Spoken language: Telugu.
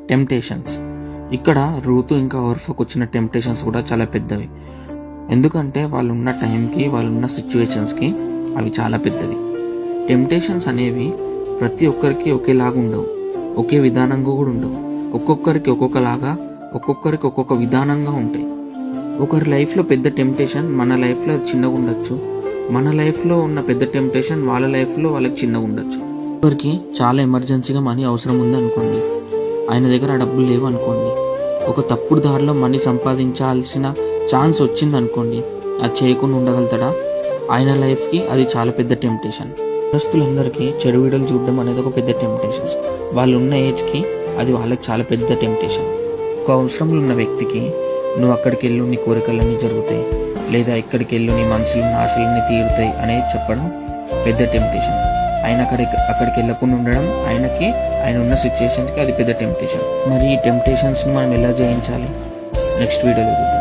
టెంప్టేషన్స్. ఇక్కడ రూతు ఇంకా ఓర్ఫాకు వచ్చిన టెంప్టేషన్స్ కూడా చాలా పెద్దవి. ఎందుకంటే వాళ్ళు ఉన్న టైంకి, వాళ్ళు ఉన్న సిచ్యువేషన్స్కి అవి చాలా పెద్దవి. టెంప్టేషన్స్ అనేవి ప్రతి ఒక్కరికి ఒకేలాగా ఉండవు, ఒకే విధానంగా కూడా ఉండవు. ఒక్కొక్కరికి ఒక్కొక్కలాగా, ఒక్కొక్కరికి ఒక్కొక్క విధానంగా ఉంటాయి. ఒకరి లైఫ్లో పెద్ద టెంప్టేషన్ మన లైఫ్లో చిన్నగా ఉండొచ్చు, మన లైఫ్లో ఉన్న పెద్ద టెంప్టేషన్ వాళ్ళ లైఫ్లో వాళ్ళకి చిన్నగా ఉండొచ్చు. ఒకరికి చాలా ఎమర్జెన్సీగా మనీ అవసరం ఉంది అనుకోండి, ఆయన దగ్గర ఆ డబ్బులు లేవు అనుకోండి, ఒక తప్పుడు దారిలో మనీ సంపాదించాల్సిన ఛాన్స్ వచ్చింది అనుకోండి, అది చేయకుండా ఉండగలుగుతాడా? ఆయన లైఫ్కి అది చాలా పెద్ద టెంప్టేషన్. దస్తులందరికీ చెడు వీడియోలు చూడడం అనేది ఒక పెద్ద టెంప్టేషన్. వాళ్ళు ఉన్న ఏజ్కి అది వాళ్ళకి చాలా పెద్ద టెంప్టేషన్. ఒక అవసరంలో ఉన్న వ్యక్తికి నువ్వు అక్కడికి వెళ్ళు, నీ కోరికలన్నీ జరుగుతాయి, లేదా ఇక్కడికి వెళ్ళు, నీ మనసులో ఉన్న ఆశలన్నీ తీరుతాయి అనేది చెప్పడం పెద్ద టెంప్టేషన్. ఆయన అక్కడికి వెళ్ళకుండా ఉండడం ఆయన ఉన్న సిచ్యువేషన్కి అది పెద్ద టెంప్టేషన్. మరి ఈ టెంప్టేషన్స్ని మనం ఎలా జయించాలి? నెక్స్ట్ వీడియోలో చూద్దాం.